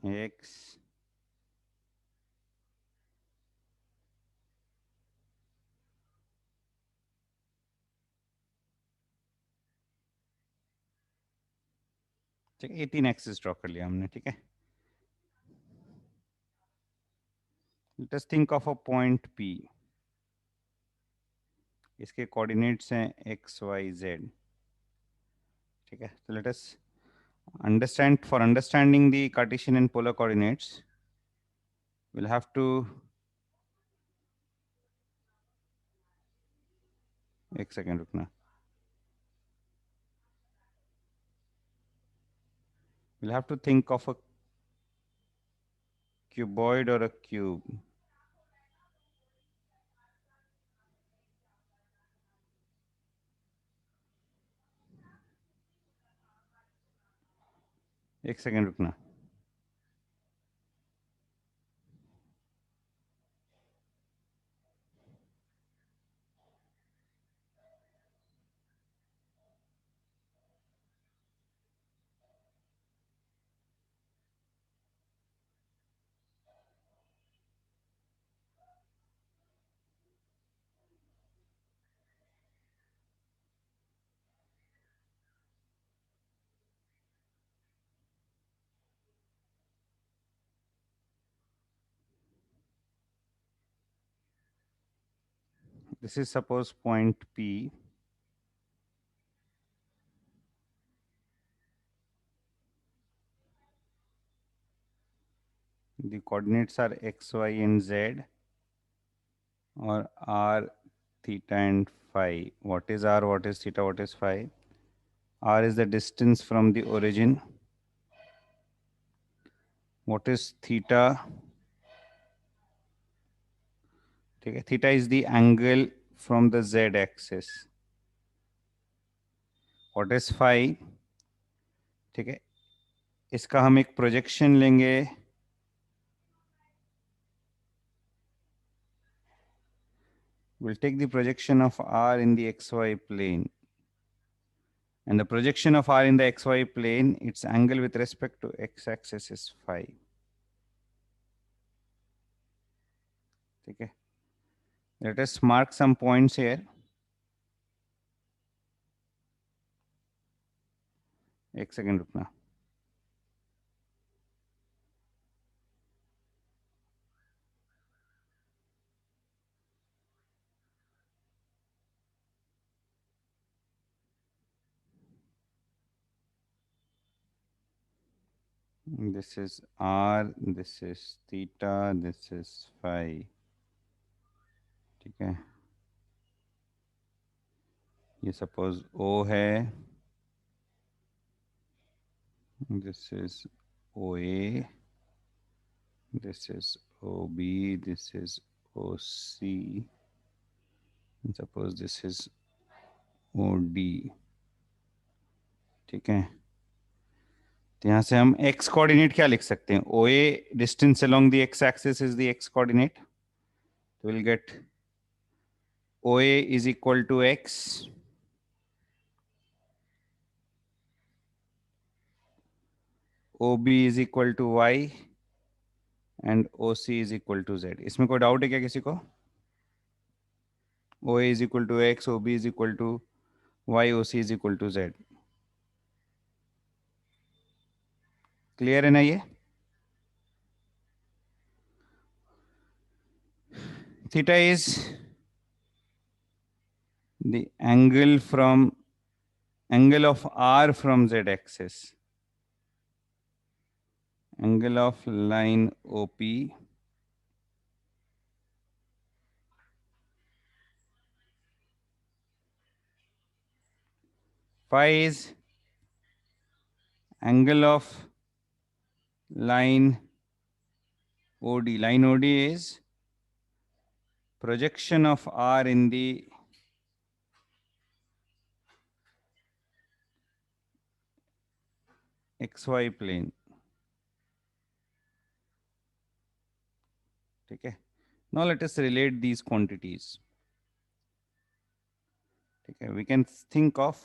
x, ठीक है, ये 3 एक्सिस ड्रॉ कर लिया हमने, ठीक है। Let us think of a point P, इसके कोऑर्डिनेट्स हैं x y z, ठीक है। तो let us understand, for understanding the Cartesian and polar coordinates, we'll have to, एक सेकेंड रुकना, we'll have to think of a cuboid or a cube. एक second रुकना। This is suppose point P. The coordinates are x, y, and z, or r, theta, and phi. What is r? What is theta? What is phi? R is the distance from the origin. What is theta? Okay, theta is the angle from the z axis. What is phi? ठीक है, इसका हम एक projection लेंगे, we'll take the projection of r in the xy plane, and the projection of r in the xy plane, its angle with respect to x axis is phi. ठीक है, let us mark some points here. एक second रुकना। This is r, this is theta, this is phi, ठीक है। ये suppose O है, this is OA, this is OB, this is OC, and suppose this is OD, ठीक है। तो यहाँ से हम x कोऑर्डिनेट क्या लिख सकते हैं? OA distance along the x axis is the x coordinate, तो will get OA is equal to x, OB is equal to y, and OC is equal to z। इसमें कोई डाउट है क्या किसी को? OA is equal to x, OB is equal to y, OC is equal to z। Clear है ना ये? Theta is the angle of r from z axis, angle of line OP phi is angle of line OD. Line OD is projection of r in the xy plane, ठीक है। Now let us relate these quantities, ठीक है। We can think of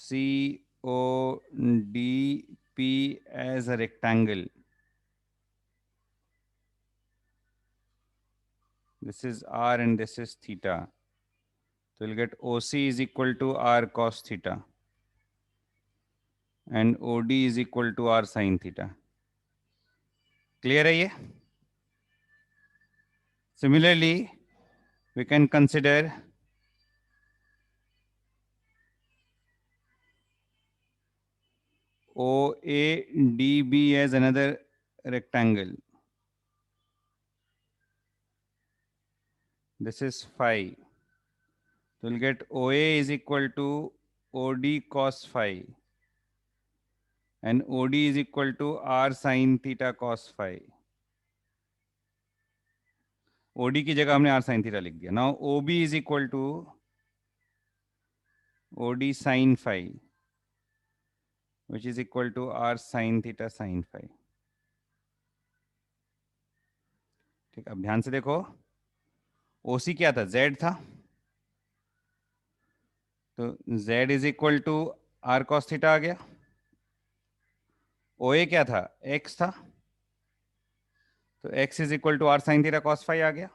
CODP as a rectangle. This is r and this is theta. So we'll get OC is equal to R cos theta and OD is equal to R sin theta. Clear है ये? Similarly, we can consider OADB as another rectangle. This is phi. So we'll get OA is equal to OD cos phi and OD is equal to R sin theta cos phi. OD की जगह हमने R sin theta लिख दिया. Now OB is equal to OD sin phi, which is equal to R sin theta sin phi. ठीक, अब ध्यान से देखो, OC क्या था? Z था. तो Z is equal to R cos theta आ गया. OA क्या था? X था. तो X is equal to R sin theta cos phi आ गया.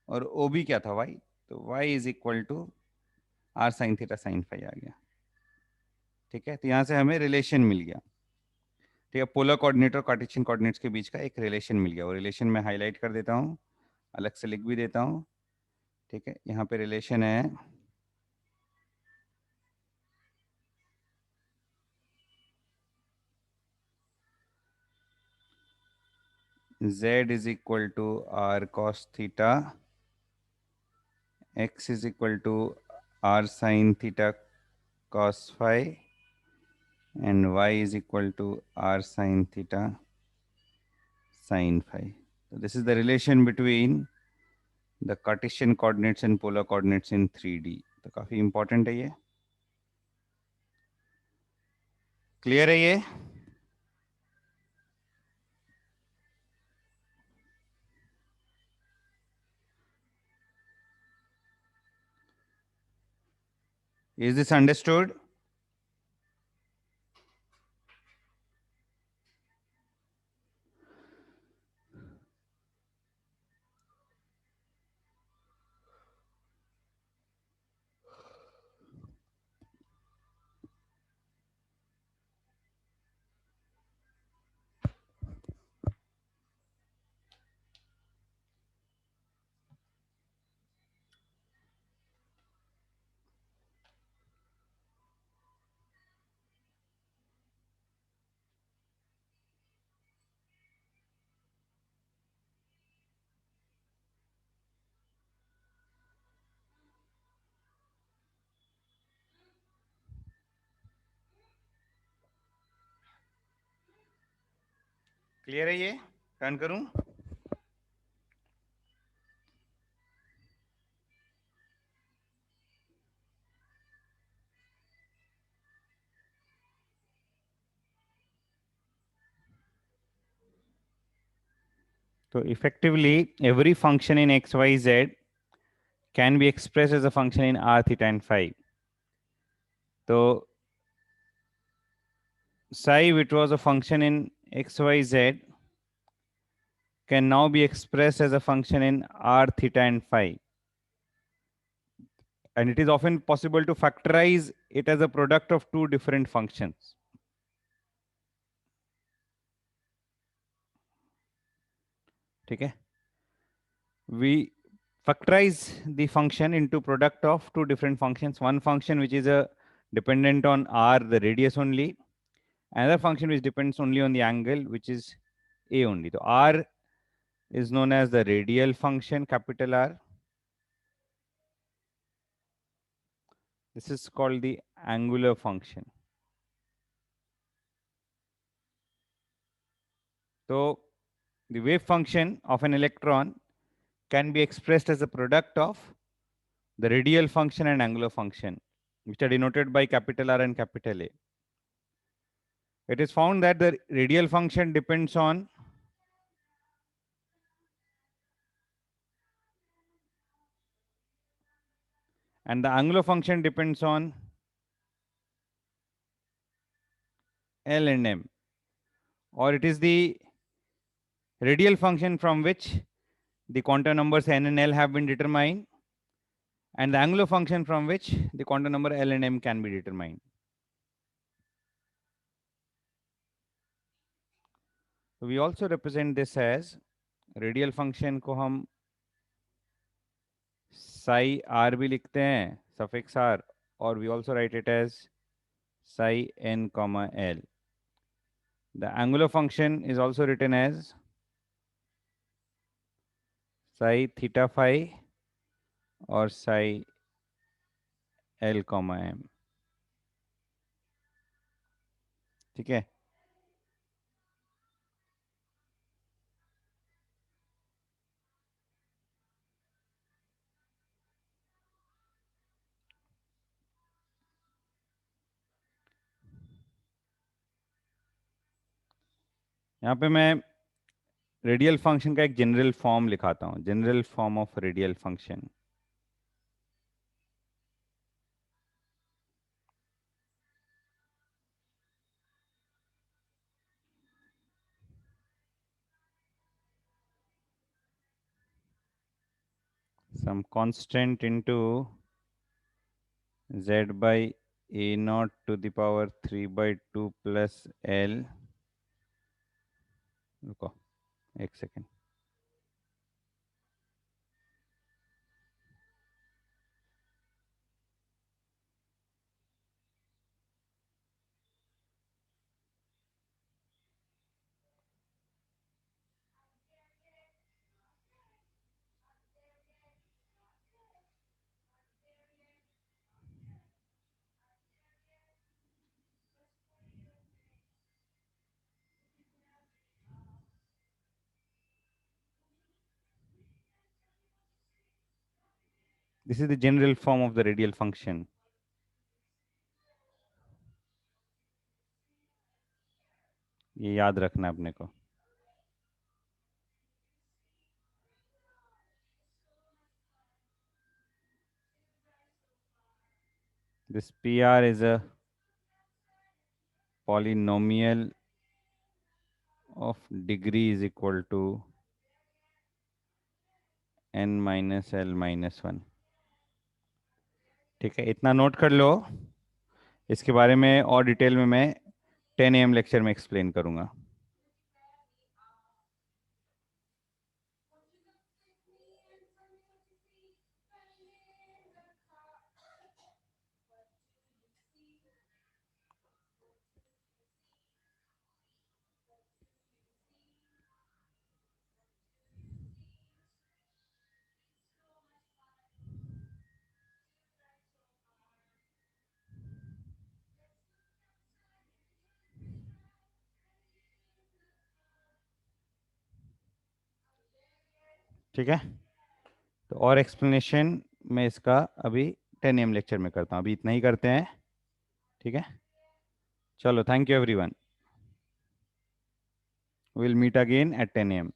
और OB क्या था? Y. तो Y is equal to R sin theta sin phi आ गया. ठीक है, तो यहां से हमें रिलेशन मिल गया. ठीक है, पोलर कोऑर्डिनेट और कार्टेशियन कोऑर्डिनेट्स के बीच का एक रिलेशन मिल गया. वो रिलेशन मैं हाईलाइट कर देता हूँ, अलग से लिख भी देता हूँ. ठीक है, यहाँ पे रिलेशन है Z is equal to R cos theta, X is equal to R sin theta cos phi, and Y is equal to R sin theta sin phi. So this is the relation between the Cartesian coordinates and polar coordinates in 3D. तो काफी important है ये. Clear है ये? Is this understood? Clear है ये? Turn करूं? So effectively, every function in x, y, z can be expressed as a function in r, theta, and phi. So psi, which was a function in x, y, z, can now be expressed as a function in r, theta, and phi. And it is often possible to factorize it as a product of two different functions. Okay, we factorize the function into product of two different functions. One function which is a dependent on r, the radius only. Another function which depends only on the angle, which is a only. So r is known as the radial function, capital R. This is called the angular function. So the wave function of an electron can be expressed as a product of the radial function and angular function, which are denoted by capital R and capital A. It is found that the radial function depends on and the angular function depends on L and M, or it is the radial function from which the quantum numbers n and L have been determined, and the angular function from which the quantum number L and M can be determined. So we also represent this as radial function को हम psi r भी लिखते हैं, suffix r, or we also write it as psi n comma L. The angular function is also written as psi theta phi or psi L comma M. ठीक है? यहाँ पे मैं रेडियल फंक्शन का एक जनरल फॉर्म लिखाता हूँ, general form of radial function. Some constant into z by a naught to the power 3 by 2 plus L. रुको एक second. This is the general form of the radial function. ये याद रखना अपने को. This PR is a polynomial of degree is equal to n minus L minus 1. ठीक है, इतना नोट कर लो. इसके बारे में और डिटेल में मैं 10 AM लेक्चर में एक्सप्लेन करूंगा. ठीक है, तो और एक्सप्लेनेशन मैं इसका अभी 10 AM लेक्चर में करता हूँ. अभी इतना ही करते हैं. ठीक है, चलो, thank you everyone. Will meet again at 10 AM.